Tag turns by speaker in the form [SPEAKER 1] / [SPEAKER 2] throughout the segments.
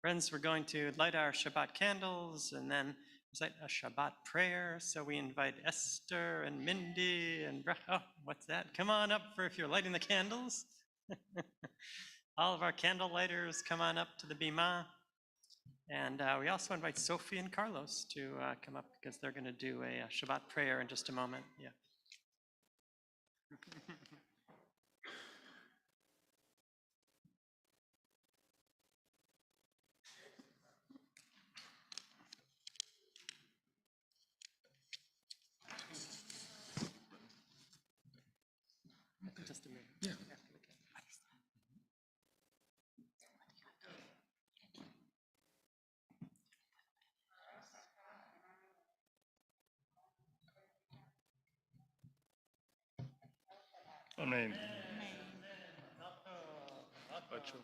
[SPEAKER 1] Friends, we're going to light our Shabbat candles and then recite a Shabbat prayer. So we invite Esther and Mindy and oh, what's that? Come on up for if you're lighting the candles. All of our candle lighters, come on up to the bima. And we also invite Sophie and Carlos to come up because they're going to do a Shabbat prayer in just a moment. Yeah. Just a minute. Yeah.
[SPEAKER 2] Amen.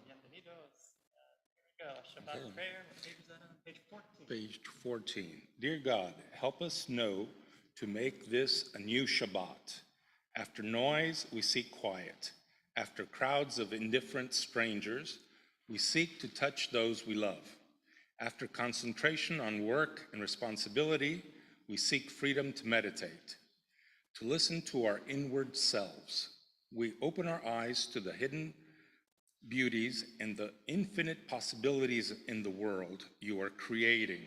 [SPEAKER 1] Bienvenidos. Here we go. Shabbat prayer. What page is that on? Page 14.
[SPEAKER 3] Page 14. Dear God, help us know to make this a new Shabbat. After noise, we seek quiet. After crowds of indifferent strangers, we seek to touch those we love. After concentration on work and responsibility, we seek freedom to meditate, to listen to our inward selves. We open our eyes to the hidden beauties and the infinite possibilities in the world you are creating.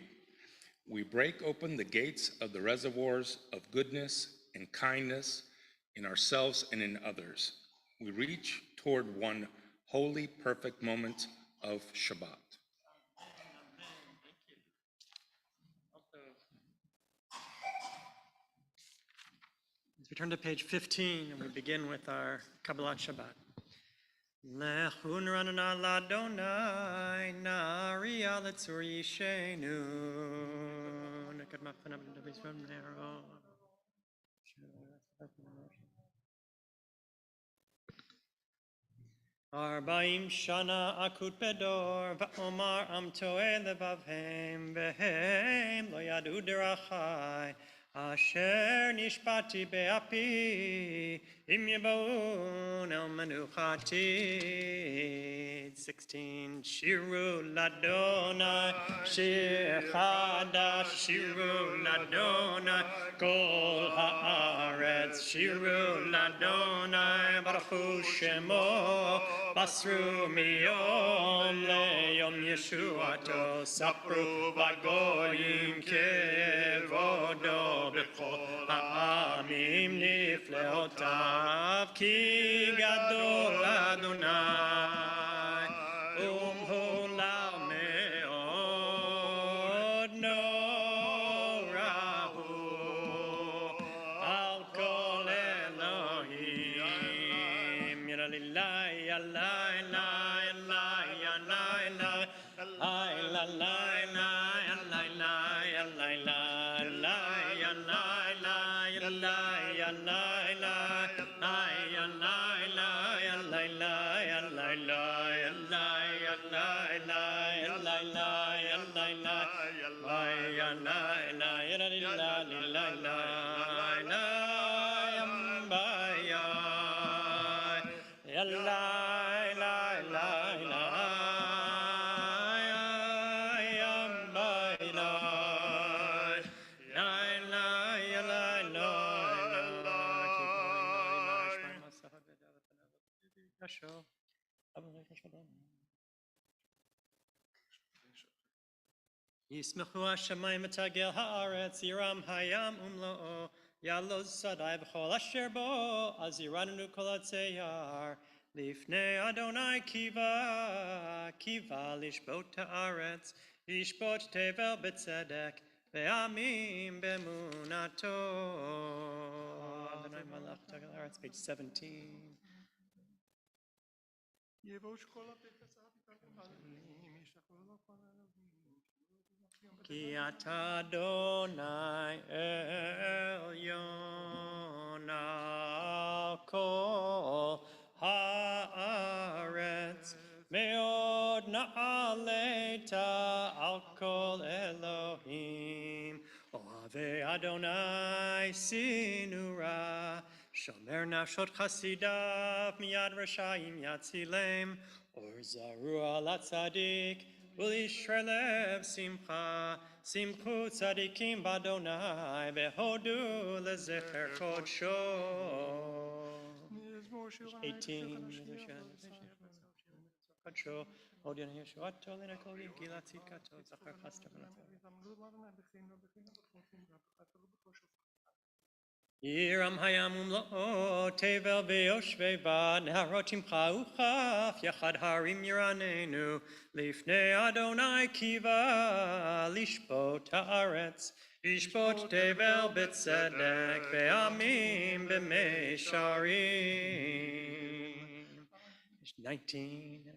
[SPEAKER 3] We break open the gates of the reservoirs of goodness and kindness in ourselves and in others. We reach toward one holy, perfect moment of Shabbat.
[SPEAKER 1] As we turn to page 15 and we begin with our Kabbalat Shabbat. Lechun ranana ladonai naria letzur yishenu nekad mafana b'davis from nero. Arbaim shana akut bedor va'omar am toeh levavhem vehem lo yadu derachai asher nishpati be'api im yeba'un el menuchati. 16 Shiru ladonai shir chadash Shiru ladonai kol haaretz Shiru ladonai baruch hu shemo Basru miyom leyom Yeshuato sapru vagoyim kevodo b'chol ha'amim nifleotav ki gadol Adonai umholal meod norahu al kol Elohim yiralilai ישמחו השמיים ותגל הארץ, ירם הים ומלואו, יעלוז שדי בכל אשר בו, אז ירננו כל עצי יער. לפני אדוני קיווה לשפוט הארץ, ישפוט תבל בצדק, ועמים באמונתו. אדוני מלך תגל הארץ, page 17. כי אתה אדוני עליון על כל הארץ, מאוד נעלית על כל אלוהים. אוהבי אדוני שנורה, שומר נפשות חסידיו, מיד רשעים יצילם, אור זרוע לצדיק, ולישרי לב שמחה, שמחו צדיקים באדוני, והודו לזכר קודשו. 18. קודשו, הודיעו ישועתו לנכל גילה צדקתו, זכר חסדו ונתנו. ירם הים ומלואו, תבל ויושבי בה, נהרות שמחה וכף, יחד הרים ירננו, לפני אדוני קיווה, לשפוט הארץ, לשפוט תבל בצדק, ועמים במישרים. 19.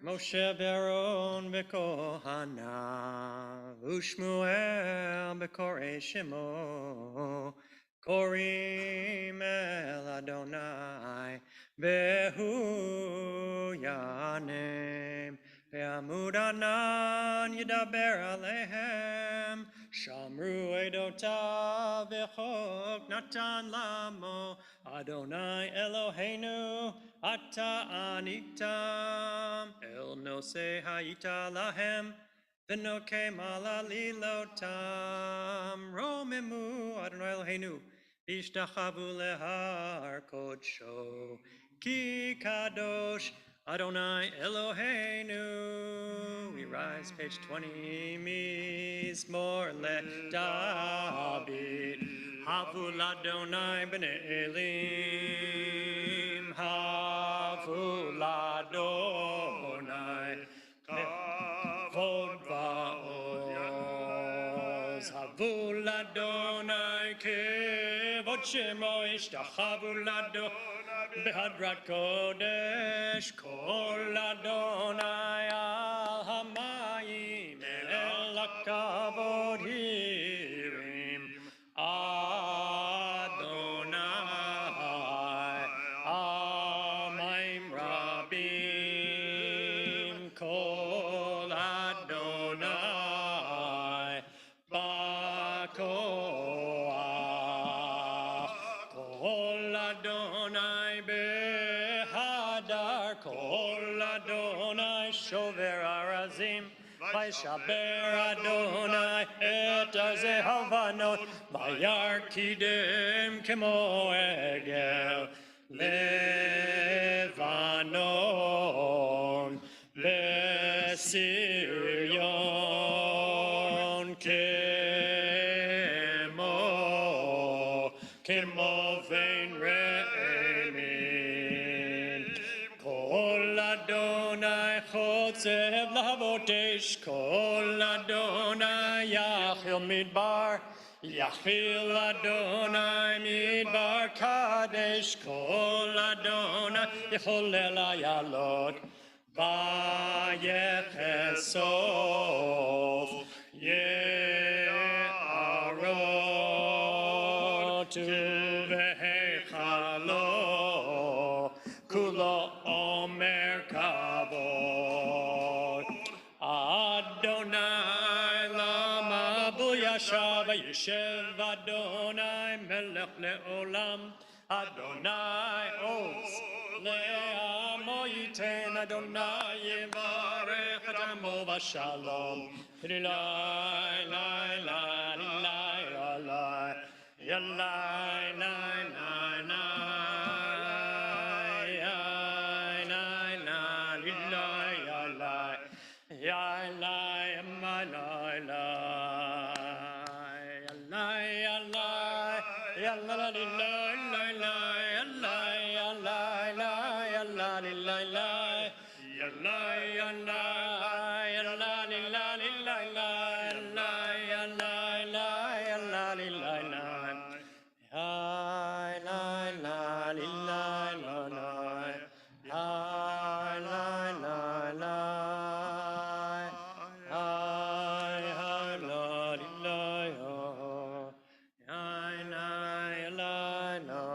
[SPEAKER 1] משה ואהרון וכהניו, ושמואל בקוראי שמו, קוראים אל אדוני, והוא יענם, בעמוד ענן ידבר עליהם, שמרו עדותיו וחוק נתן למו, אדוני אלוהינו, אתה עניתם, אל נושא היית להם, ונוקם על עלילותם, רוממו, אדוני אלוהינו, השתחוו להר קודשו, כי קדוש Adonai Eloheinu. We rise, page 20, Mizmor LeDavid. Havu l'Adonai b'nei Elim. Havu l'Adonai kavod va'oz. Havu l'Adonai kevod shemo ishtachavu l'Adonai. בהדרת קודש, כל אדוני על המים, אל הכבוד הרים. אדוני על מים רבים, כל אדוני בכוח, כל אדוני בהדר, כל אדוני שובר ארזים, וישבר אדוני את ארזי הלבנות, וירקידם כמו עגל לבנון, בסיריון כמו בין רעמים. כל אדוני חוצב להבות אש, כל אדוני יחיל מדבר, יחיל אדוני מדבר קדש, כל אדוני יחולל איילות, ויחשוף יערות ובהיכלו כולו Yoshev Adonai Melech Leolam Adonai Oz Le'amo Yiten Adonai Yevarech et Amo V'Shalom L'ilai lai lai l'ilai alai Yalai lai lai lai Yalai lai l'ilai alai Yalai amai lai lai Yalai alai Yalai l'ilai lai lai Yalai alai lai Yalai l'ilai lai Yalai alai Yalai l'ilai l'ilai lai Yalai alai lai Yalai l'ilai lai Yai lai lai l'ilai lai lai Yai lai lai lai Yai hai lai l'ilai oh Yai lai lai lai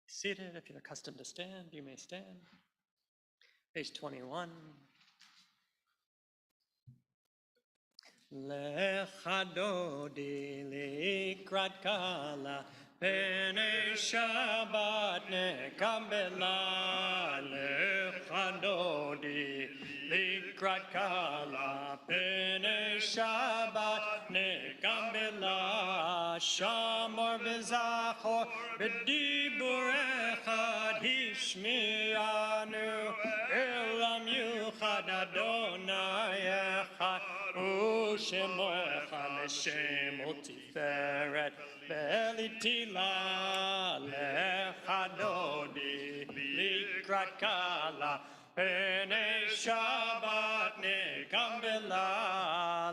[SPEAKER 1] Seated, if you're accustomed to stand, you may stand. Page 21. Lecha dodi likrat kala pene Shabbat nekabela. Lecha dodi likrat kala pene Shabbat nekabela. Shamor v'zachor b'dibur echad hishmianu elam yuchad Adonai echad Shemo echad l'shem utiferet ve'elitila lecha dodi likrat kala pene Shabbat nekabela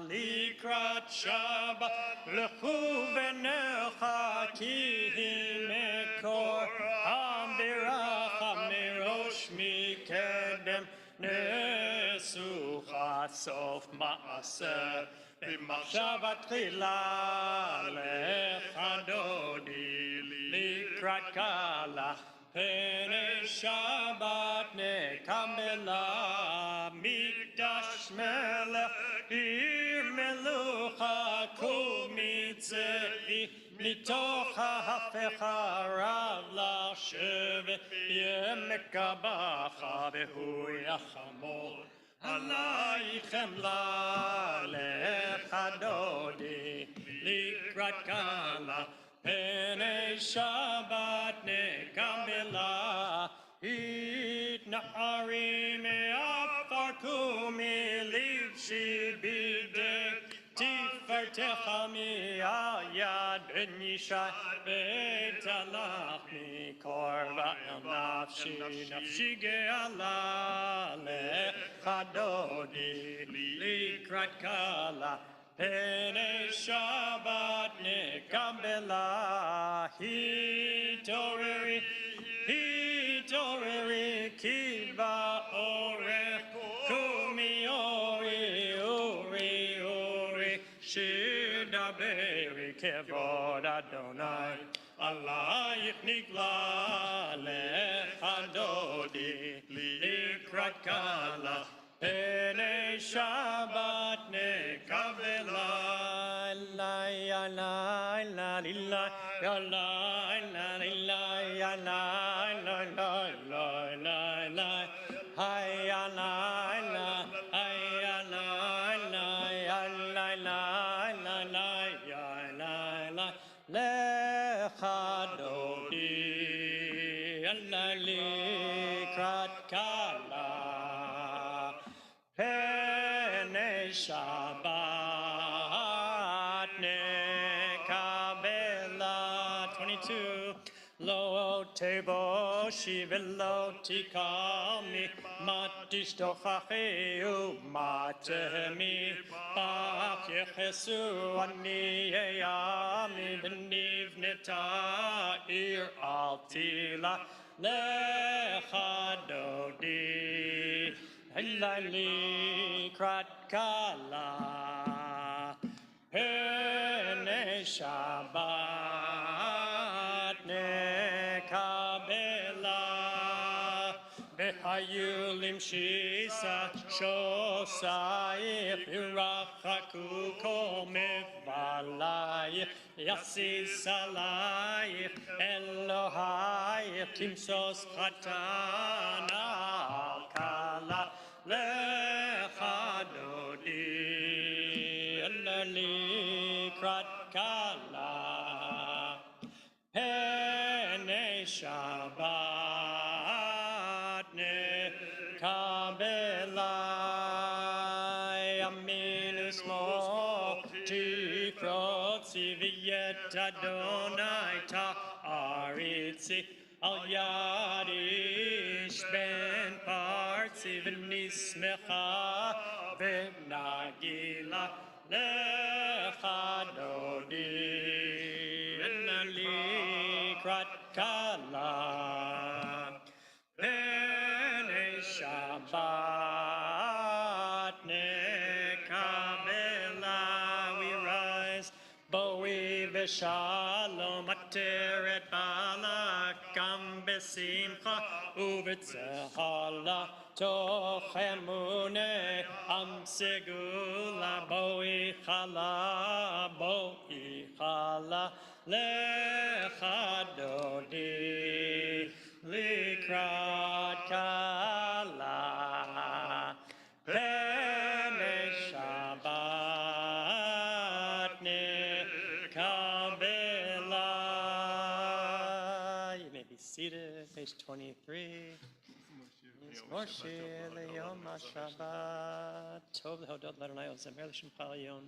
[SPEAKER 1] likrat Shabbat lechu v'necha ki hi mekor ha'biracha mirosh mikedem nesucha sof ma'aseh b'machshavat tchila lecha dodi likrat kala pene Shabbat nekabela mikdash melech ir melucha kol mitzei mitoch ha'hafecha rav l'shevet yemekabacha v'hu yachamol Alaichem la lecha dodi likrat kala pene Shabbat nekabela it na'arim me'afarku milivshi bidek tifertecha mi'ayad ben yishai betalach mikorva el nafshi ge'ala lecha dodi likrat kala pene Shabbat nekabela hitoreri kiva orech kumi ori shidaberi kevod Adonai alayich nigla lecha dodi likrat kala pene Shabbat nekabela lai lai lai lai lai lai lai lai lai lai lai lai hai lai lai hai lai lai lai lai lai lai lai lecha dodi likrat kala pene Shabbat nekabela 22 lo tebo shivelo tikami matishtochacheu matemi bach yechesu ani yami benivneta ir altila lecha dodi likrat kala pene Shabbat nekabela Hayulim shisa shosai irachaku komevalai yasis alai Elohai timsos chatana kala lechadodi elali krat kala Pene Shabbat ne kabelai aminus mo tifrot siviet Adonai ta aritzi al yadish ben partsi v'nismecha v'nagila lechadodi Likrat kala Pene Shabbat Nekabela we rise Bowie v'shalom Ateret balakam besimcha Uvetzehala toch emune Am segula Bowie chala Lechadodi likrat kala Pene Shabbat nekabela. You may be seated, page 23. Moshe leyom HaShabbat Tov lehodot l'Adonai ozemer l'shemcha l'yon.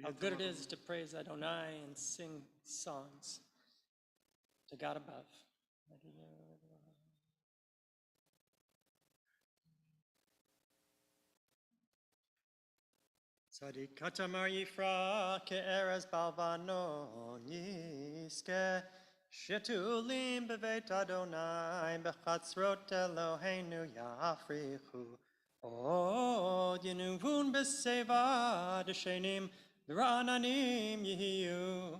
[SPEAKER 1] How good it is to praise Adonai and sing songs to God above. Tzadik katamar yifra ke'erez balvanon yiske shetulim beveit Adonai bechatzrot Eloheinu yafrichu od yenuvun beseva deshenim Rananim yihiyu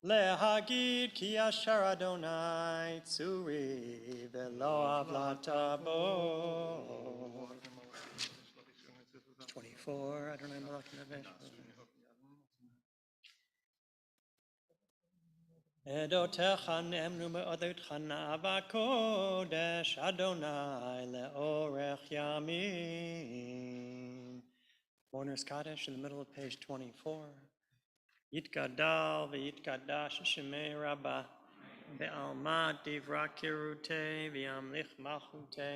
[SPEAKER 1] lehagid ki asher Adonai tzuri velo avlatabo. 24 Adonai Malach Nevesh. Edotecha nemnu me'odetcha na'ava kodesh Adonai le'orech yamin. Mourner's Kaddish in the middle of page 24. Yitgadal v'yitgadash shemei rabbah ve'alma divra kirute v'yamlich malchute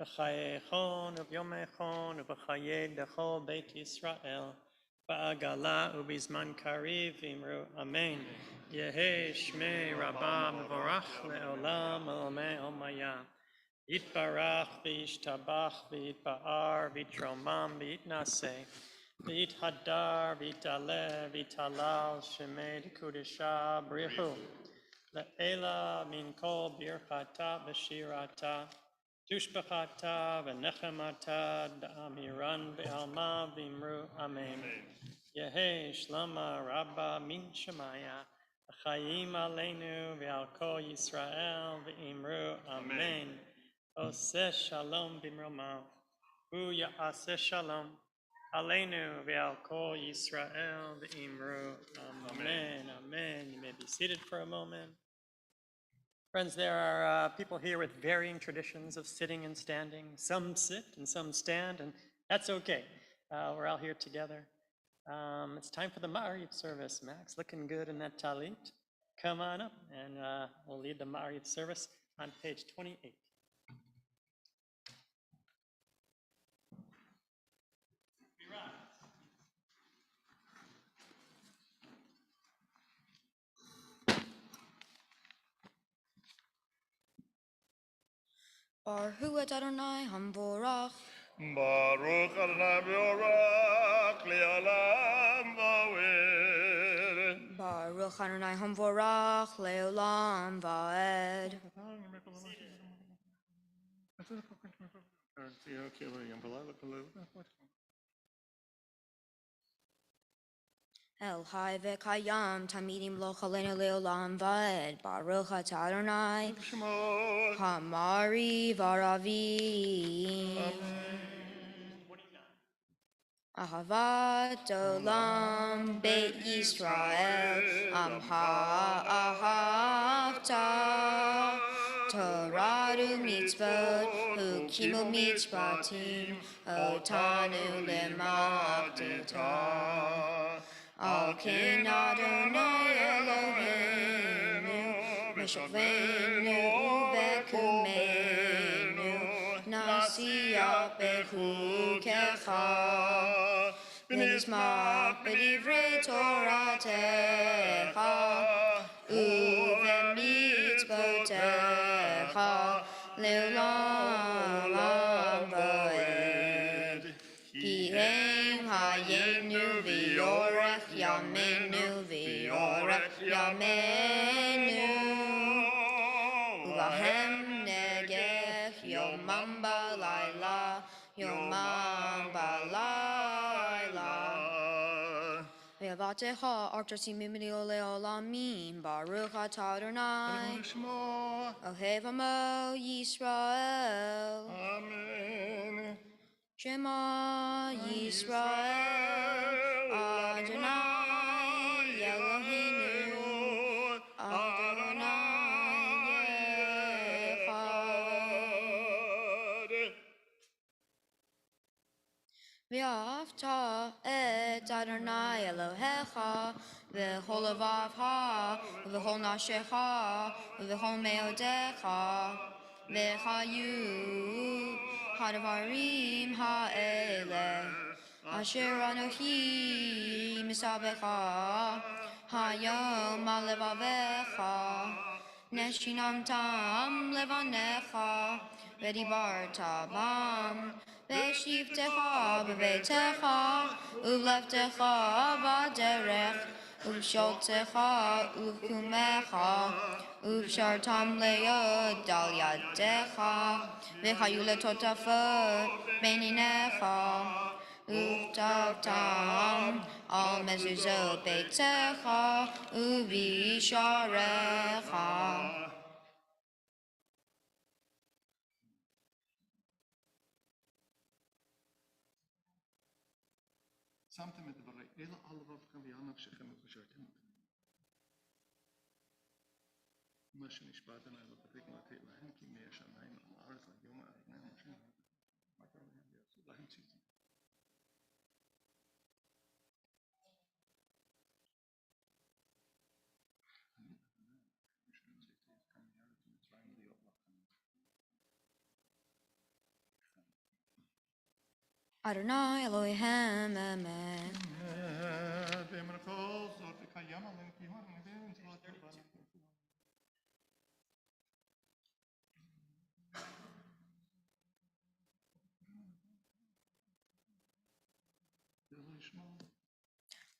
[SPEAKER 1] v'chayechon v'yomechon v'chayei dechol beit Yisrael v'agala u'bizman kariv v'imru amen. Yehi shmei rabbah mevorach le'olam olamei omaya. Yitbarach v'yishtabach v'yitba'ar v'yitromam v'yitnaseh v'yithadar v'yitaleh v'yitalal shemei d'kudesha brichu le'ela min kol birchata v'shirata tushbachata v'nechemata da'amiran v'alma v'imru amen. Yehi shlama rabba min shemaya v'chayim aleinu v'al kol Yisrael v'imru amen. Oseh shalom bimromav, hu ya'aseh shalom, aleinu ve'al kol Yisrael v'imru, amen, amen. You may be seated for a moment. Friends, there are people here with varying traditions of sitting and standing. Some sit and some stand, and that's okay. We're all here together. It's time for the Ma'ariv service. Max, looking good in that talit. Come on up, and we'll lead the Ma'ariv service on page 28.
[SPEAKER 2] Baruch Adonai Hamvorach.
[SPEAKER 4] Baruch Adonai Borach Le'olam Va'ed.
[SPEAKER 2] Baruch Adonai Hamvorach Le'olam Va'ed. El Hai Vekayam Tamidim Lo Chalenu Leolam Vaed Baruch Atah Adonai
[SPEAKER 4] Shema.
[SPEAKER 2] Hamari Varavim Ahavat Olam Beit Yisrael Amha Ahavta Torah Mitzvot Hukimu Mitzvatim Otanu Lema'atita Al Ken Adonai Eloheinu Meshavenu Uvekumenu Nasiya Bechukecha V'nizmach B'divrei Toratecha Uvemitzvotecha Leolam Va'ed Ki Ein Hayenu V'yorech Yamenu V'yorech Yamenu Ulahem Negech Yomam Balayla Yomam Balayla Ve'avatecha Artasim Mimini Leolamim Baruch Atah Adonai
[SPEAKER 4] Shema.
[SPEAKER 2] Ohev Amo Yisrael
[SPEAKER 4] Amen.
[SPEAKER 2] Shema Yisrael Adonai Eloheinu Adonai Echad V'ahavta et Adonai Elohecha v'chol levavcha v'chol nafshecha v'chol meodecha v'chayu hadvarim ha'ele asher anochi misabecha hayom al levavecha neshinam tam levanecha v'dibarta bam v'shivtecha b'beitecha u'levtecha b'derech u'sholtecha u'kumecha u'shartam le'od al yadecha v'chayu letotafot beinecha u'tavtam al mezuzot beitecha u'visharecha
[SPEAKER 4] שמתם את דברי אלא על לבבכם ועל נפשכם וקשרתם אותם. מה שנשבע אדוני לבבכם לתת להם כי מי השמיים על הארץ ליום האחרון אשר אמרת להם ויעשו להם ציצית.
[SPEAKER 2] Adonai Elohim Amen
[SPEAKER 4] ואם כל זאת וקיים עליהם כי הוא הנביא ונצלות רבנו.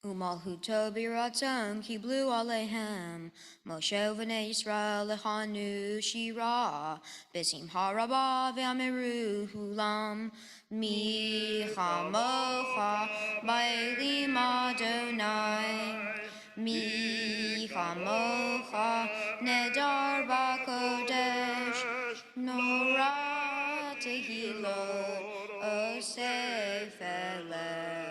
[SPEAKER 2] Umalhuto biratzon kiblu alehem Moshe v'nei Yisrael lechanu shira B'simcha rabah v'amiru hulam Mi chamocha ba'elim Adonai Mi chamocha nedar b'kodesh Nora tehilot osef eleh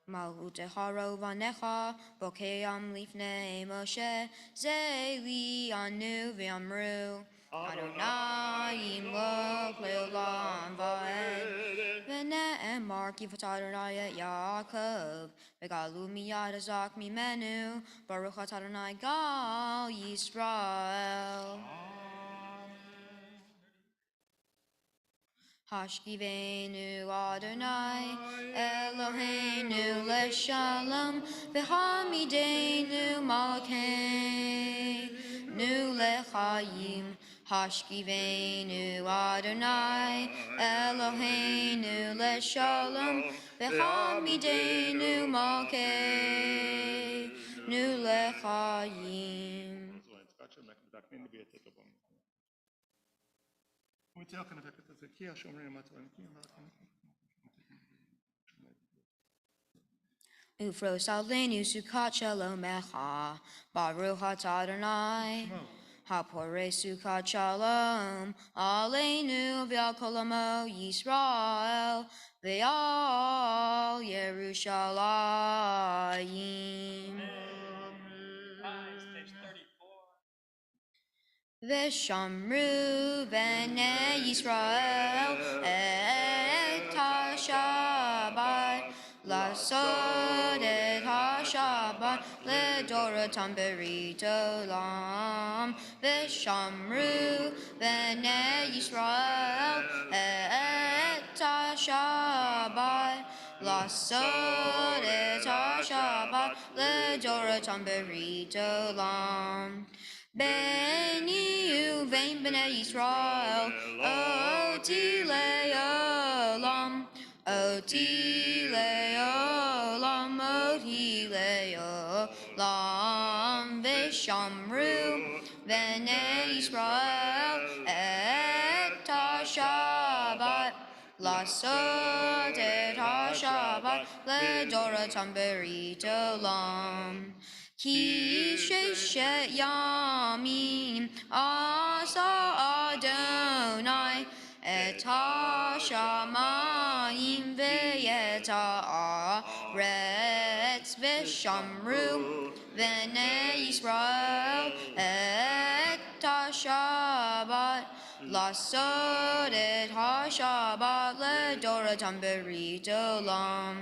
[SPEAKER 2] Malhutecha rovanecha, bokeyam lifnei Moshe, zeli anu v'amru, Adonai imlok leolam va'ed, v'ne'emar kifat Adonai et Yaakov, v'galu miyad azak mimenu, Baruch atah Adonai gal Yisrael. Hashkivenu Adonai Eloheinu leshalom v'hamidenu malkeinu lechayim Hashkivenu Adonai Eloheinu leshalom v'hamidenu malkeinu lechayim Ufros Alenu Sukkot Shalom Echa, Baruch Atah Adonai. Hapore Sukkot Shalom, Aleinu V'al Kolamo Yisrael, V'al Yerushalayim.
[SPEAKER 1] Stage 34.
[SPEAKER 2] Veshamru Bnei Yisrael et HaShabbat Lasod et HaShabbat Ledoratam Berit Olam Veshamru Bnei Yisrael et HaShabbat Lasod et HaShabbat Ledoratam Berit Olam Beni Uvein Bnei Yisrael, Oti Leolam, Oti Leolam, Oti Leolam, Veshamru Bnei Yisrael, et HaShabbat, Lasot et HaShabbat, Ledoratam Berit Olam. Ki sheshet yamim asa Adonai et hashamayim ve'et haaretz v'shamru v'nei Yisrael et hashabat lasod et hashabat ledoratam berit olam.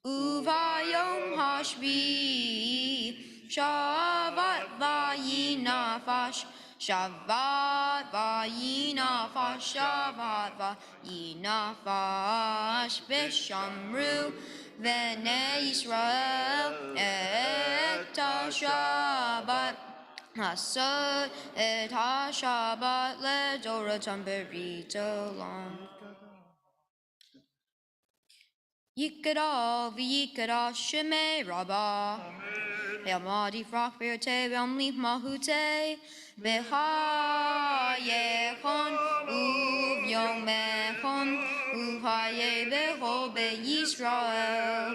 [SPEAKER 2] Uvayom hashvi Shavat vayinafash, Shavat vayinafash, Shavat vayinafash, Veshamru v'nei Yisrael et HaShabbat, Asod et HaShabbat ledoratam berit olam. Yikadal v'yikadal shemei rabbah. Ve'amadi frak be'ote ve'amlif mahute ve'hayechon u'vyomechon u'haye be'ho be'Yisrael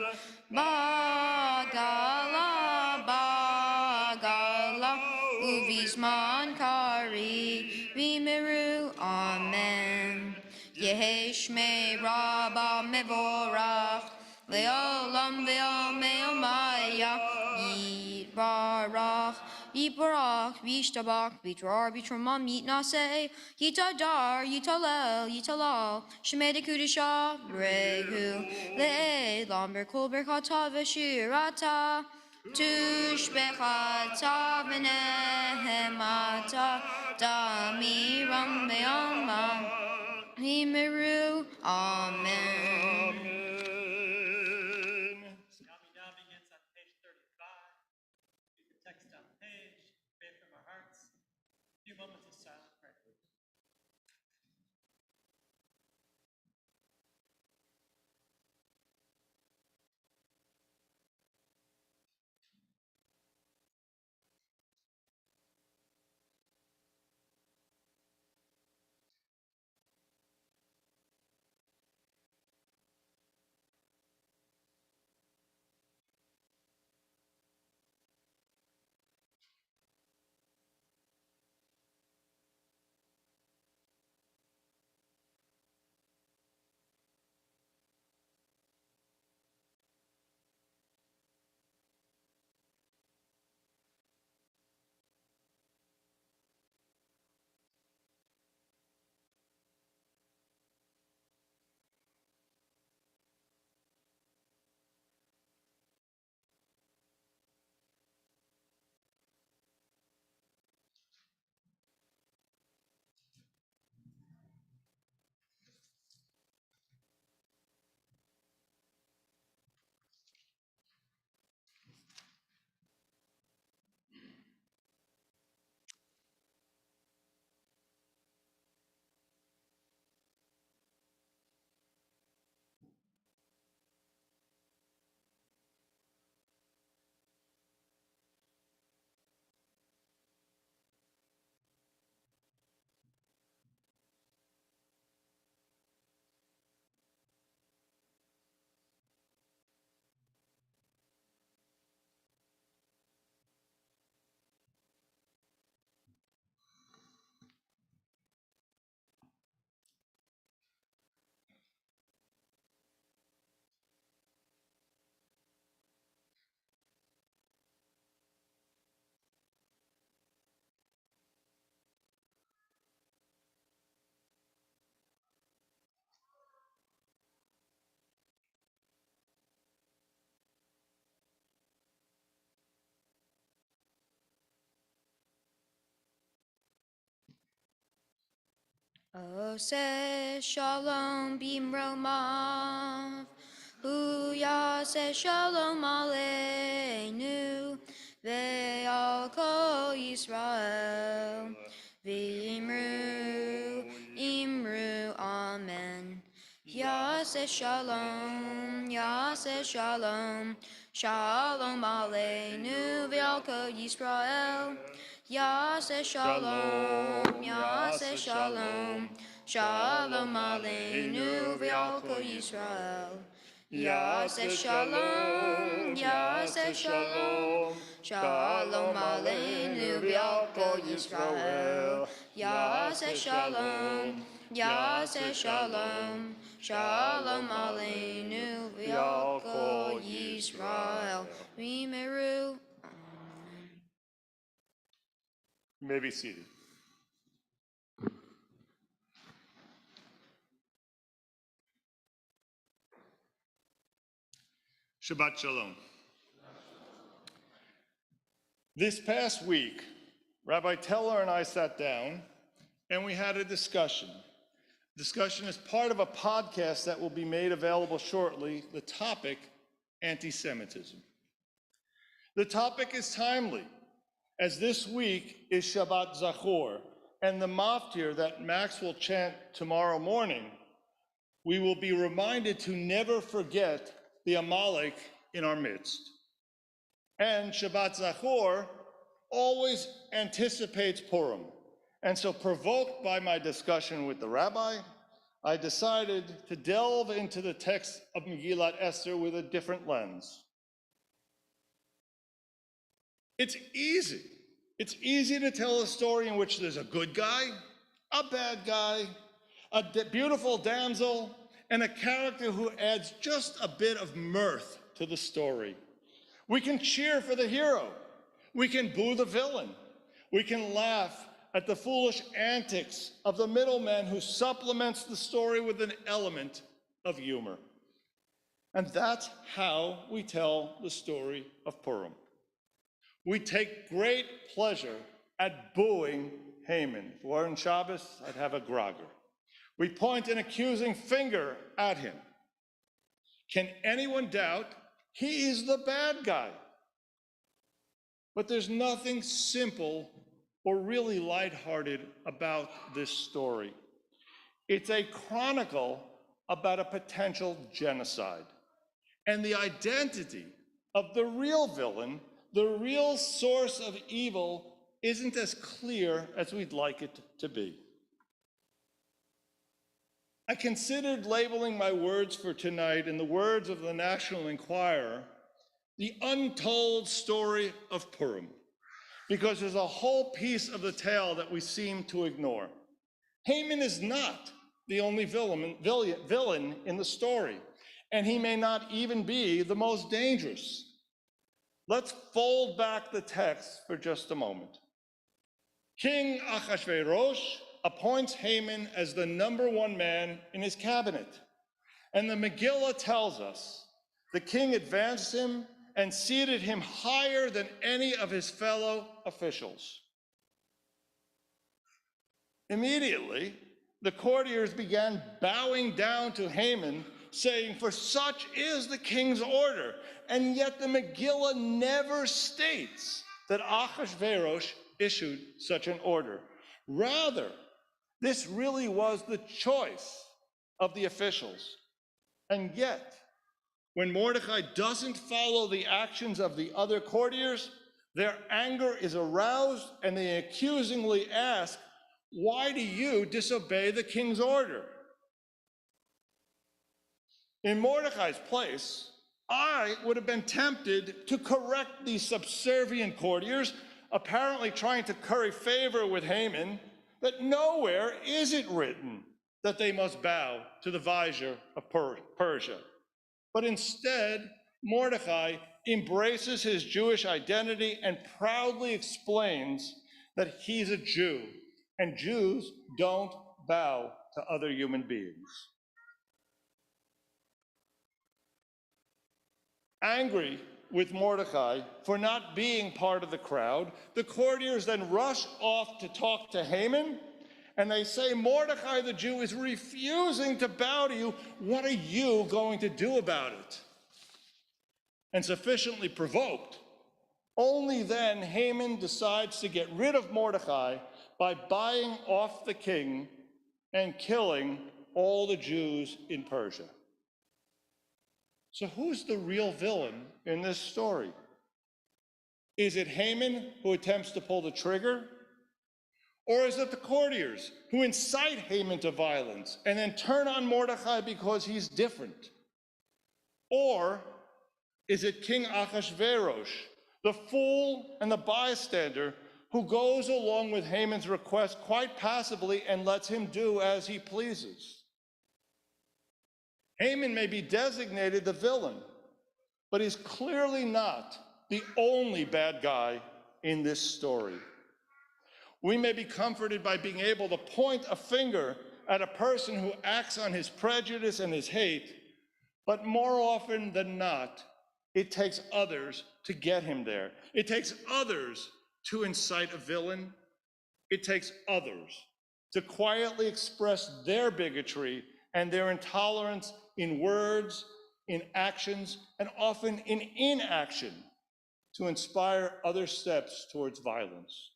[SPEAKER 2] bagala u'vizman kari v'miru amen. Yehi shmei rabbah mevorach le'olam ve'amei omaya Yitbarach, Yitbarach, Yishtabach, Yitrar, Yitramam, Yitnaseh, Yitadar, Yitalel, Yitalal, Shemedi Kudisha, Rehu, Le'elam, Berkol, Berkata, Veshirata, Tushbechata, Venehemata, Damiram, Be'amam, Himeru, Amen.
[SPEAKER 1] Now begins on page 35. Read the text on the page, pray from our hearts. A few moments of silent prayer.
[SPEAKER 2] Ose shalom bimromav, hu yaseh shalom aleinu, ve'al kol Yisrael, v'imru, imru, amen. Yaseh shalom, shalom aleinu, ve'al kol Yisrael. Yaseh shalom, shalom aleinu v'al kol Yisrael. Yaseh shalom, shalom aleinu v'al kol Yisrael. Yaseh shalom, shalom aleinu v'al kol Yisrael. V'meru.
[SPEAKER 4] You may be seated. Shabbat Shalom. This past week, Rabbi Teller and I sat down and we had a discussion. Discussion is part of a podcast that will be made available shortly. The topic, anti-Semitism. The topic is timely, as this week is Shabbat Zachor, and the maftir that Max will chant tomorrow morning, we will be reminded to never forget the Amalek in our midst. And Shabbat Zachor always anticipates Purim. And so, provoked by my discussion with the rabbi, I decided to delve into the text of Megillat Esther with a different lens. It's easy. It's easy to tell a story in which there's a good guy, a bad guy, a beautiful damsel, and a character who adds just a bit of mirth to the story. We can cheer for the hero. We can boo the villain. We can laugh at the foolish antics of the middleman who supplements the story with an element of humor. And that's how we tell the story of Purim. We take great pleasure at booing Haman. If it weren't Shabbos, I'd have a grogger. We point an accusing finger at him. Can anyone doubt he is the bad guy? But there's nothing simple or really lighthearted about this story. It's a chronicle about a potential genocide. And the identity of the real villain, the real source of evil, isn't as clear as we'd like it to be. I considered labeling my words for tonight in the words of the National Enquirer, the untold story of Purim, because there's a whole piece of the tale that we seem to ignore. Haman is not the only villain in the story, and he may not even be the most dangerous. Let's fold back the text for just a moment. King Achashverosh appoints Haman as the #1 man in his cabinet. And the Megillah tells us the king advanced him and seated him higher than any of his fellow officials. Immediately, the courtiers began bowing down to Haman, saying, "For such is the king's order." And yet the Megillah never states that Achashverosh issued such an order. Rather, this really was the choice of the officials. And yet, when Mordecai doesn't follow the actions of the other courtiers, their anger is aroused and they accusingly ask, "Why do you disobey the king's order?" In Mordecai's place, I would have been tempted to correct these subservient courtiers, apparently trying to curry favor with Haman, that nowhere is it written that they must bow to the Vizier of Persia. But instead, Mordecai embraces his Jewish identity and proudly explains that he's a Jew, and Jews don't bow to other human beings. Angry with Mordecai for not being part of the crowd, the courtiers then rush off to talk to Haman, and they say Mordecai the Jew is refusing to bow to you. What are you going to do about it? And sufficiently provoked, only then Haman decides to get rid of Mordecai by buying off the king and killing all the Jews in Persia. So who's the real villain in this story? Is it Haman who attempts to pull the trigger? Or is it the courtiers who incite Haman to violence and then turn on Mordecai because he's different? Or is it King Ahasuerus, the fool and the bystander who goes along with Haman's request quite passively and lets him do as he pleases? Haman may be designated the villain, but he's clearly not the only bad guy in this story. We may be comforted by being able to point a finger at a person who acts on his prejudice and his hate, but more often than not, it takes others to get him there. It takes others to incite a villain. It takes others to quietly express their bigotry and their intolerance in words, in actions, and often in inaction to inspire other steps towards violence.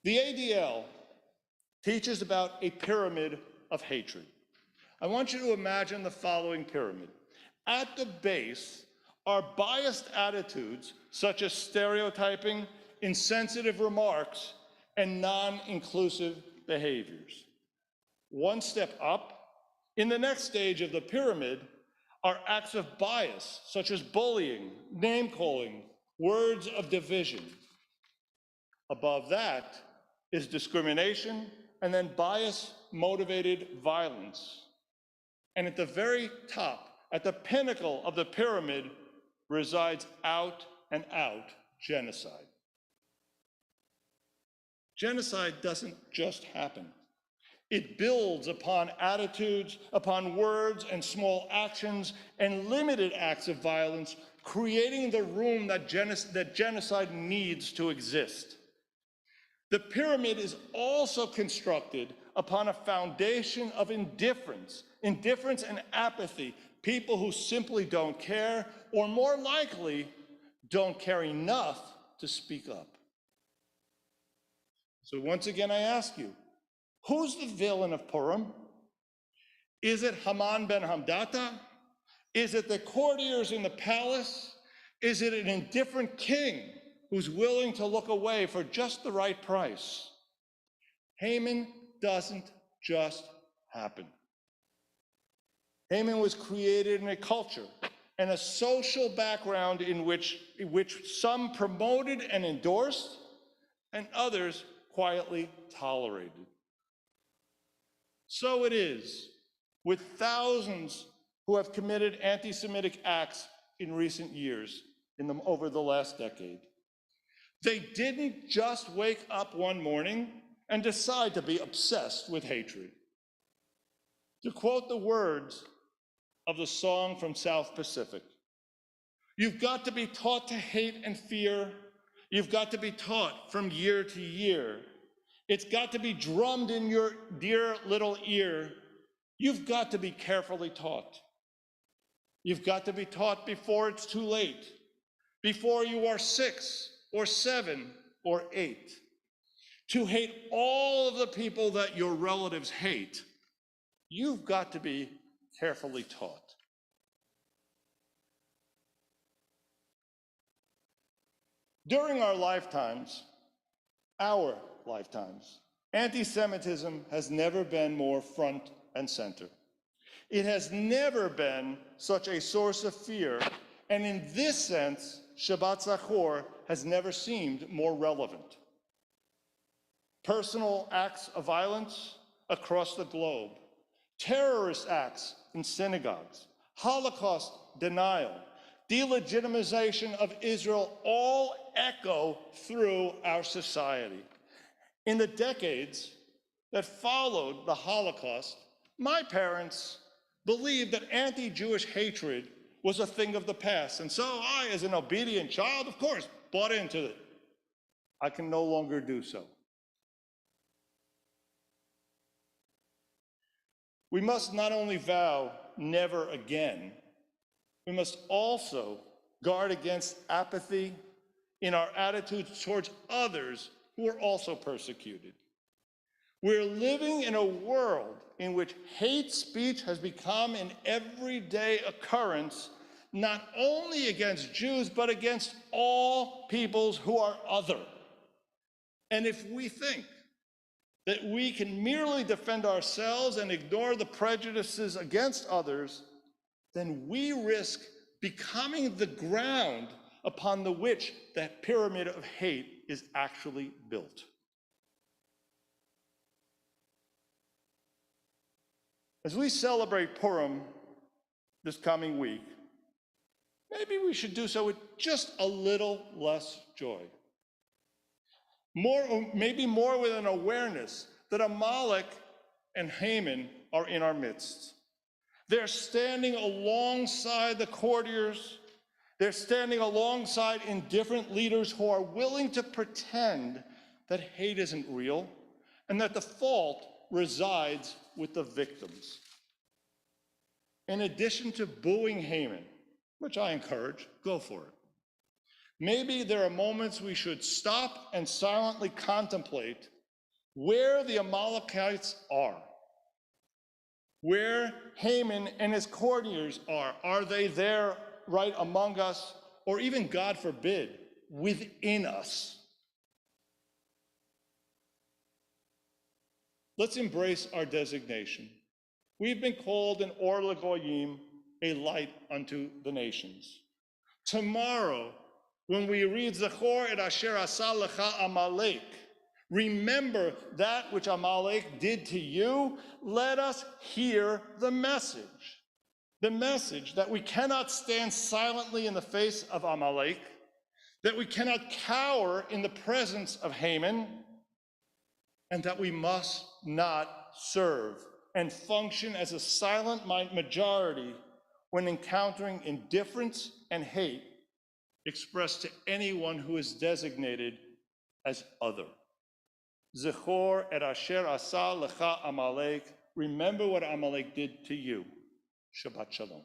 [SPEAKER 4] The ADL teaches about a pyramid of hatred. I want you to imagine the following pyramid. At the base are biased attitudes such as stereotyping, insensitive remarks, and non-inclusive behaviors. One step up, in the next stage of the pyramid, are acts of bias such as bullying, name-calling, words of division. Above that is discrimination and then bias-motivated violence. And at the very top, at the pinnacle of the pyramid, resides out and out genocide. Genocide doesn't just happen. It builds upon attitudes, upon words and small actions and limited acts of violence, creating the room that genocide needs to exist. The pyramid is also constructed upon a foundation of indifference and apathy, people who simply don't care, or more likely, don't care enough to speak up. So once again, I ask you, who's the villain of Purim? Is it Haman ben Hamdata? Is it the courtiers in the palace? Is it an indifferent king who's willing to look away for just the right price? Haman doesn't just happen. Haman was created in a culture and a social background in which some promoted and endorsed and others quietly tolerated. So it is with thousands who have committed anti-Semitic acts in recent years, over the last decade. They didn't just wake up one morning and decide to be obsessed with hatred. To quote the words of the song from South Pacific, you've got to be taught to hate and fear. You've got to be taught from year to year. It's got to be drummed in your dear little ear. You've got to be carefully taught. You've got to be taught before it's too late, before you are 6 or 7 or 8. To hate all of the people that your relatives hate, you've got to be carefully taught. During our lifetimes, anti-Semitism has never been more front and center. It has never been such a source of fear, and in this sense, Shabbat Zachor has never seemed more relevant. Personal acts of violence across the globe, terrorist acts in synagogues, Holocaust denial, delegitimization of Israel all echo through our society. In the decades that followed the Holocaust, my parents believed that anti-Jewish hatred was a thing of the past. And so I, as an obedient child, of course, bought into it. I can no longer do so. We must not only vow never again, we must also guard against apathy in our attitudes towards others who are also persecuted. We're living in a world in which hate speech has become an everyday occurrence, not only against Jews, but against all peoples who are other. And if we think that we can merely defend ourselves and ignore the prejudices against others, then we risk becoming the ground upon the which that pyramid of hate is actually built. As we celebrate Purim this coming week, maybe we should do so with just a little less joy. Maybe more with an awareness that Amalek and Haman are in our midst. They're standing alongside the courtiers. They're standing alongside indifferent leaders who are willing to pretend that hate isn't real and that the fault resides with the victims. In addition to booing Haman, which I encourage, go for it. Maybe there are moments we should stop and silently contemplate where the Amalekites are, where Haman and his courtiers are. Are they there right among us, or even, God forbid, within us? Let's embrace our designation. We've been called an Or LaGoyim, a light unto the nations. Tomorrow, when we read Zechor et asher asa lecha Amalek, remember that which Amalek did to you. Let us hear the message that we cannot stand silently in the face of Amalek, that we cannot cower in the presence of Haman, and that we must not serve and function as a silent majority when encountering indifference and hate expressed to anyone who is designated as other. Zechor et asher asa lecha Amalek. Remember what Amalek did to you. Shabbat Shalom.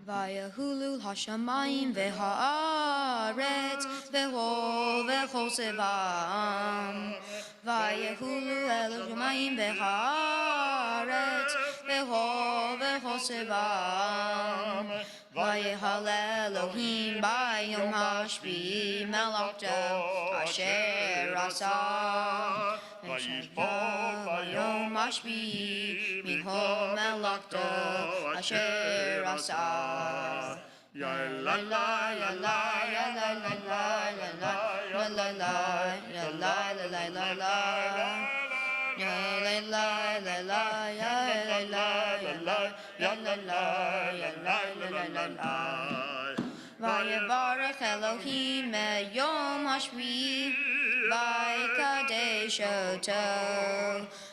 [SPEAKER 2] Vayahulu hashamayim v'haaretz v'ho sevam. Vayahulu Elohim v'haaretz v'ho sevam. Vayehal Elohim bayom hashvi melachto asher asa. Vayishbo bayom hashvi miho melachto asher asa. Ya la la ya la ya la la la ya la ya la la ya la la la la la ya la la la la ya la la ya la ya la la ya la la la la. Vayevarech Elohim yom hashvi vayikadesh oto.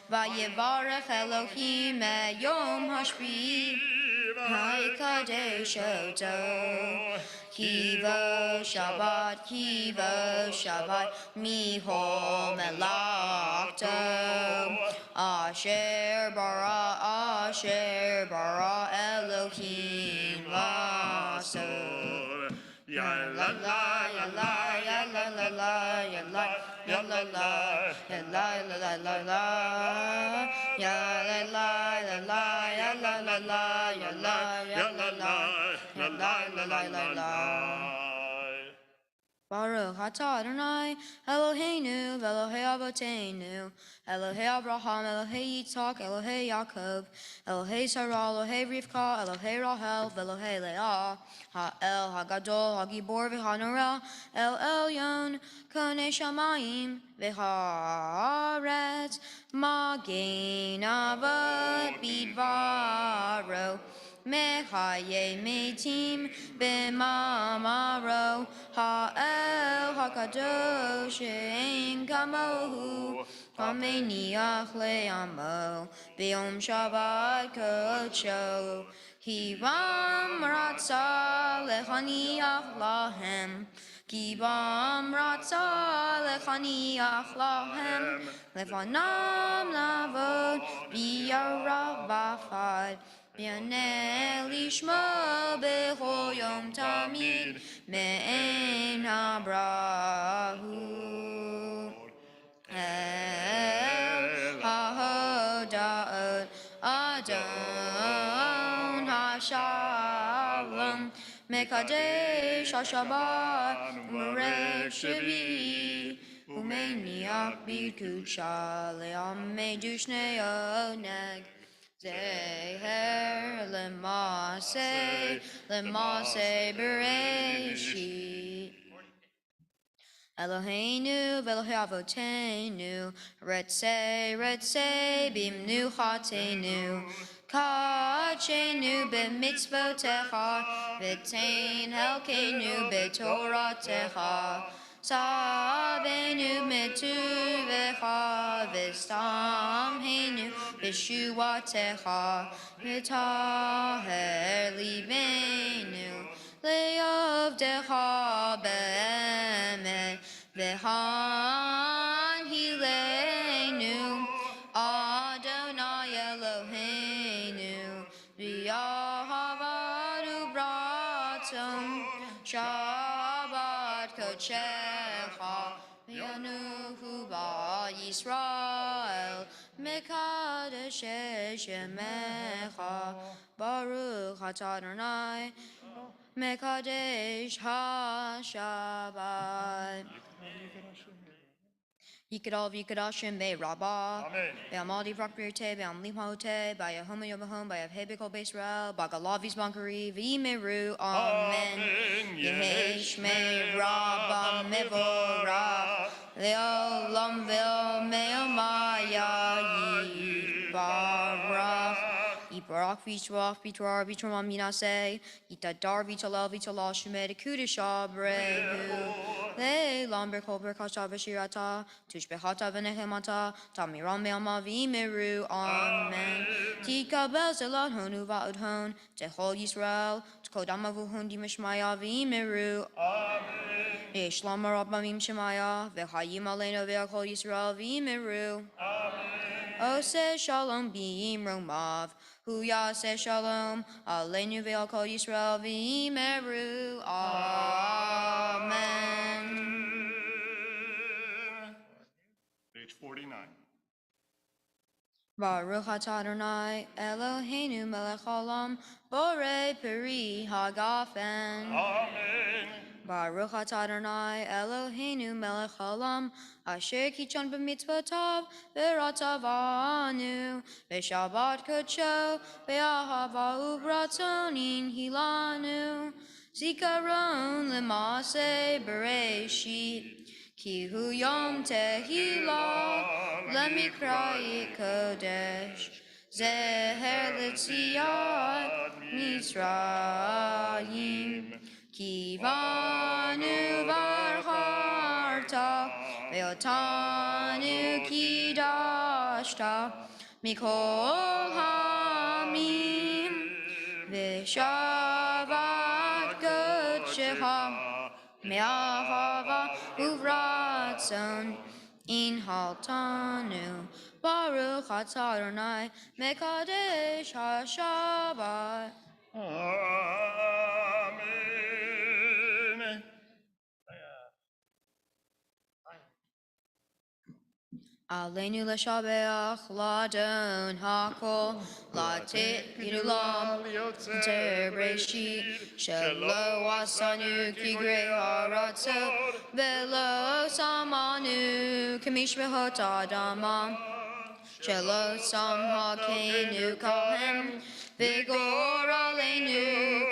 [SPEAKER 2] Vayevarech Elohim yom hashvi vayikadesh oto. Kivo Shabbat miho melachto asher bara Elohim laso. Ya la la ya la ya la la la ya la ya la la ya la la la la ya la la la ya la la la ya la ya la la ya la la la. Baruch atah Adonai Eloheinu v'Elohei Avoteinu Elohei Abraham Elohei Yitzhak Elohei Yaakov Elohei Sarah Elohei Rivka Elohei Rahel v'Elohei Leah Ha'el Hagadol Hagibor v'Hanorah El Elyon Konei Shamayim v'Haaretz Magen Avot Bidvaro מחיי מתים במאמרו, האל הקדוש שאין כמוהו, המניח לעמו ביום שבת קודשו, כי בם רצה לחניך להם, כי בם רצה לחניך להם, לפנם לעבוד בירח בחד, ויענה לשמו בכל יום תמיד, מעין הברהו. אל ההודעות אדון השלום, מקדש השבת ומורך שביעי, ומניח בקודשה לעמדו שני עונג. זהר למעשה בראשית. Eloheinu ve'Elohe avotenu, retzei b'mnuchatenu, kachenu b'mitzvotecha, v'tein helkenu b'toratecha, sabenu metuvecha, v'stamhenu b'shuatecha, v'taher libenu, le'ovdecha be'emet, Ve'han hileinu, Adonai Eloheinu, v'yahavanu bratzon, Shabbat kodshecha, v'yanuchu ba'Yisrael, mekadesh shemecha, Baruch atah Adonai, mekadesh ha-Shabbat. Yikadal v'yikadashim be'rabah, be'amadi v'rakbirte, be'amlim ha'ote, ba'yahom yomahom, ba'yavhebikol be'Israel, ba'galav v'zbankari, v'imeru, amen. Yehesh me'rabah mevorach, le'olam ve'ome'omaya yibarach. Yibarach v'yisrach v'yitrar v'yitramam minaseh, yitadar v'yitalel v'yitalal shemed kudesha brehu. Le'lam berkol berkasha v'shirata, tushbehata v'nehemata, tamiram me'ama v'imeru, amen. Tikabel zelat honu va'udhon, tehol Yisrael, tkodam avuhon dimishmaya v'imeru, amen. Ye'shlam arabamim shemaya, v'chayim aleinu ve'akol Yisrael v'imeru, amen. Oseh shalom b'imromav, hu yaseh shalom, aleinu ve'akol Yisrael v'imeru, amen.
[SPEAKER 4] Page 49.
[SPEAKER 2] Baruch atah Adonai Eloheinu melech haolam, borei peri hagafen.
[SPEAKER 4] Amen.
[SPEAKER 2] Baruch atah Adonai Eloheinu melech haolam, asher kichon b'mitzvotav v'ratavanu, v'shabbat kodsho v'ahava u'bratzon hilanu, zikaron l'maaseh bereshit. Ki hu yom tehillah lemikra kodesh, zeher l'tziat Mitzrayim. Ki vanu varcharta, ve'otanu kidashta, mikol hamim, ve'shavat kodshecha, me'ahava uvratzon in haltanu. Baruch atah Adonai mekadesh ha-Shabbat.
[SPEAKER 4] Amen.
[SPEAKER 2] Aleinu l'shabeach ladon hakol, latit gidulam ter breshit, shelo asanu kigrei haratzot, velo samanu kamishmehot adamam, shelo sam hakenu kohen, vigor aleinu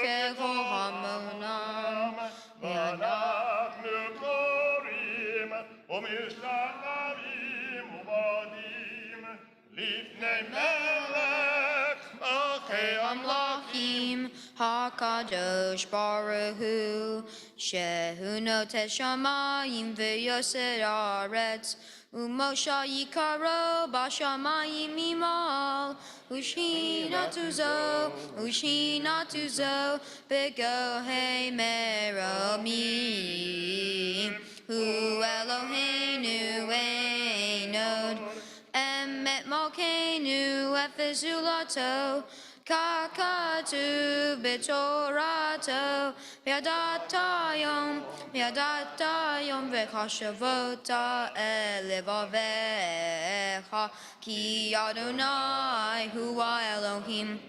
[SPEAKER 2] kechol hamonam,
[SPEAKER 4] ואנחנו קוראים ומשתחווים ובודים לפני מלך מלכי
[SPEAKER 2] amlachim HaKadosh Baruch Hu, Shehu Notet Shamayim V'Yoser Haaretz, Umosha Yikaro Bashamayim Mimal, Ushina Tuzo, Begohei Meromim, Hu Eloheinu Einod, Emet Malkeinu Efezulato, Kakatu Betorato, Biadatayom, Vekashavota Elevavecha, Ki Adonai, Hua Elohim,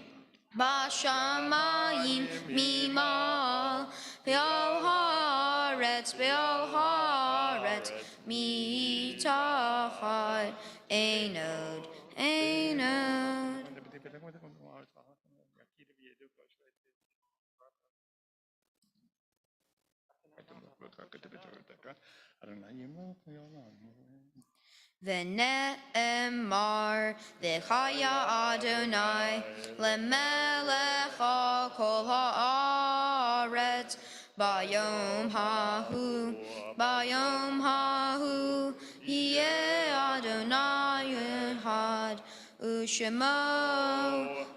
[SPEAKER 2] Bashamayim Mimal, Be'al Haaretz, Mitachai, Einod. V'ne'emar v'chaya Adonai lemelech kol haaretz bayom hahu yeh Adonai echad u'shemo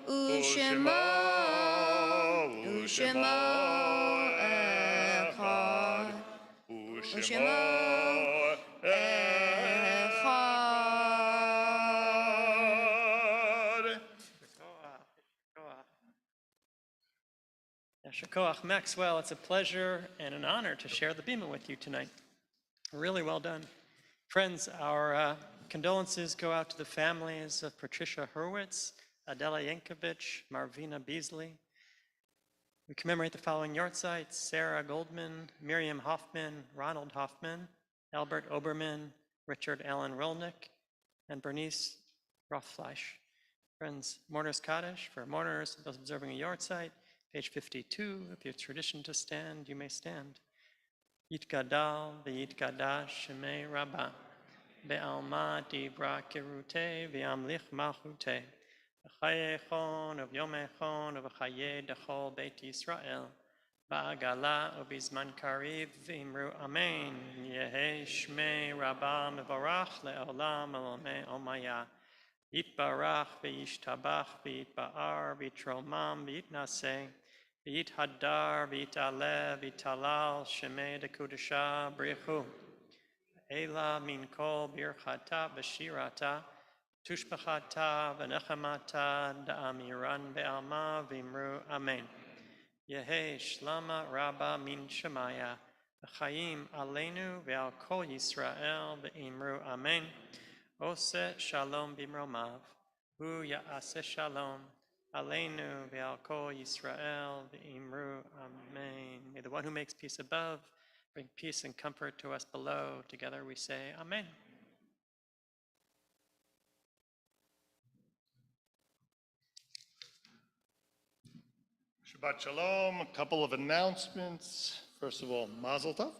[SPEAKER 2] echad u'shemo
[SPEAKER 1] Shakoach Maxwell, it's a pleasure and an honor to share the Bima with you tonight. Really well done. Friends, our condolences go out to the families of Patricia Hurwitz, Adela Yankovic, Marvina Beasley. We commemorate the following Yortzites: Sarah Goldman, Miriam Hoffman, Ronald Hoffman, Albert Oberman, Richard Allen Rolnick, and Bernice Rothfleisch. Friends, Mourners Kaddish, for mourners, those observing a Yortzeit, page 52, if you have tradition to stand, you may stand. Yitgadal v'yitgadash shemei Rabbah, be'alma dibra kirute v'yamlich malchute, v'chayechon v'yomechon v'chayeh dechol Beit Yisrael, ba'agala u'bizman kariv v'imru amen, yehei shmei Rabbah mevarach le'olam elomei omaya, yitbarach v'yishtabach v'yitba'ar v'yitromam v'yitnaseh, V'yit hadar, v'yit aleh, v'yitalal, shemei dekudesha, brichu. Ela min kol birchata v'shirata, tushbachata v'nechamata, da'amiran be'alma v'imru amen. Yehei shlama rabba min shemaya, v'chayim aleinu v'al kol Yisrael v'imru amen. Ose shalom bimromav, hu ya'aseh shalom. Aleinu ve'al kol Yisrael ve'imru amen. May the one who makes peace above bring peace and comfort to us below. Together we say amen.
[SPEAKER 4] Shabbat Shalom, a couple of announcements. First of all, Mazel Tov.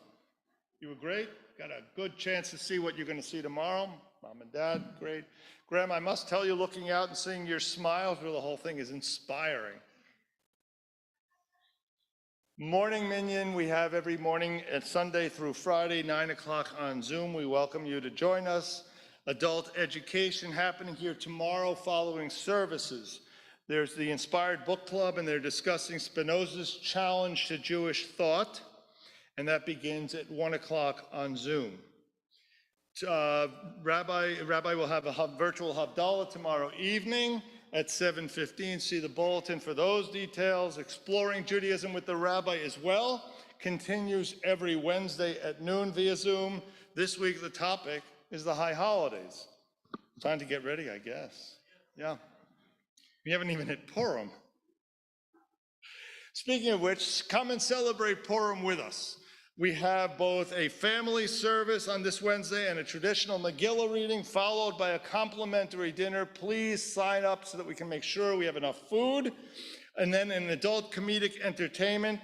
[SPEAKER 4] You were great. Got a good chance to see what you're going to see tomorrow. Mom and Dad, great. Graham, I must tell you, looking out and seeing your smiles through the whole thing is inspiring. Morning Minyan, we have every morning at Sunday through Friday, 9 o'clock on Zoom. We welcome you to join us. Adult education happening here tomorrow following services. There's the Inspired Book Club, and they're discussing Spinoza's Challenge to Jewish Thought, and that begins at 1 o'clock on Zoom. Rabbi will have a virtual Havdalah tomorrow evening at 7:15. See the bulletin for those details. Exploring Judaism with the Rabbi as well continues every Wednesday at noon via Zoom. This week the topic is the high holidays. Time to get ready, I guess. Yeah. We haven't even hit Purim. Speaking of which, come and celebrate Purim with us. We have both a family service on this Wednesday and a traditional Megillah reading, followed by a complimentary dinner. Please sign up so that we can make sure we have enough food. And then an adult comedic entertainment,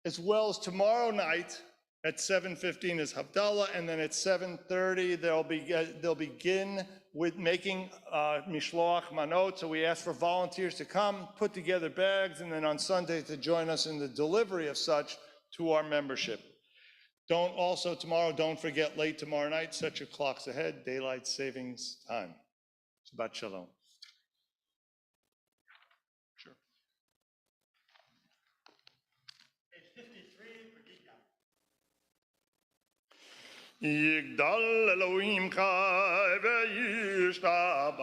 [SPEAKER 4] as well as tomorrow night At 7:15 is Havdalah, and then at 7:30, they'll begin with making Mishloach Manot. So we ask for volunteers to come, put together bags, and then on Sunday to join us in the delivery of such to our membership. Don't forget late tomorrow night, set your clocks ahead, daylight savings time. Shabbat Shalom. Sure. יגדל אלוהים חי וישתבח,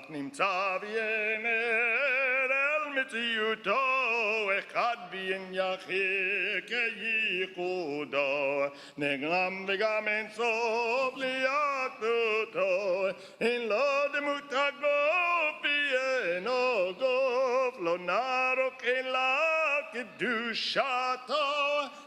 [SPEAKER 4] נמצא וינר אל מציאותו, אחד ואין יחיד כייחודו, נגלם וגם אין סוף ליחדותו, אין לו דמות הגוף ואינו גוף, לא נערוך אלא קדושתו,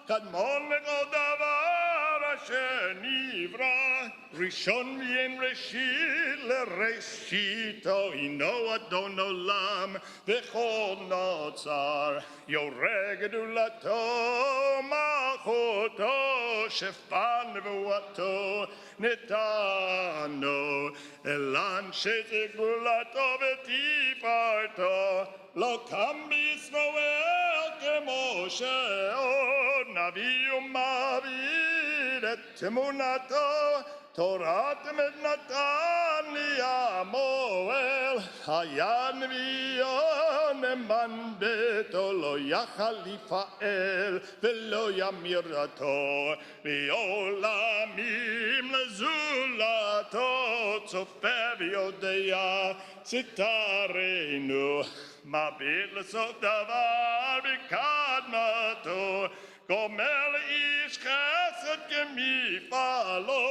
[SPEAKER 4] קדמון לכל דבר אשר נברא, ראשון ואין ראשית לראשיתו, הינו אדון עולם וכל נוצר, יורה גדולתו מלכותו, שפע נבואתו נתנו, אל אנשי גדולתו ותפארתו, לא קם בישראל כמו שעוד נביא ומעביד את אמונתו, תורת אמת נתן לי המוהל, היה נביאו נאמן ביתו, לא יכל לפעל ולא ימיר דתו, לעולמים לזולתו, צופה ויודע סתרנו, מביט לסוף דבר בקדמתו, גומר לאיש חסד כמפעלו,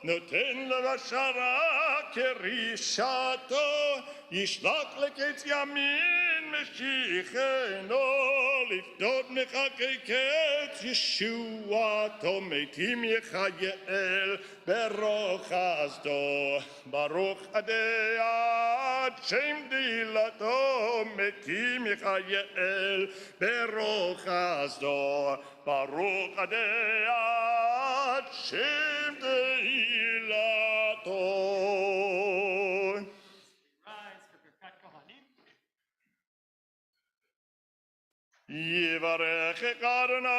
[SPEAKER 4] נותן לרשע רע כרשעתו, ישלח לקץ ימין משיחנו, לפדות מחכי קץ ישועתו, מתים יחייל ברוך חסדו, ברוך עדי עד שם דילתו, מתים יחייל ברוך חסדו, ברוך עדי עד שם דילתו.
[SPEAKER 1] Rise for Birkat Kohanim.
[SPEAKER 4] יברכך אדוני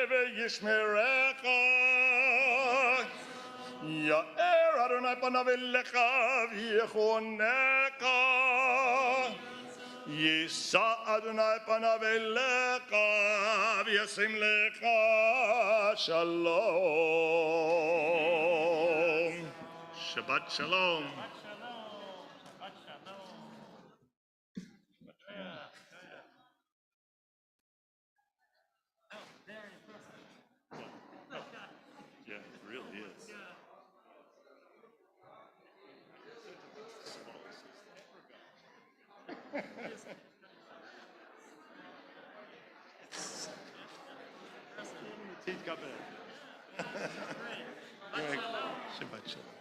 [SPEAKER 4] וישמרך, יאר אדוני פניו אליך ויחונך, יישא אדוני פניו אליך וישים לך שלום. שבת שלום.
[SPEAKER 1] Shabbat Shalom. Oh, very impressive.
[SPEAKER 4] Yeah, it really is. Teeth got better.
[SPEAKER 1] Great. Shabbat Shalom.
[SPEAKER 4] Shabbat shalom.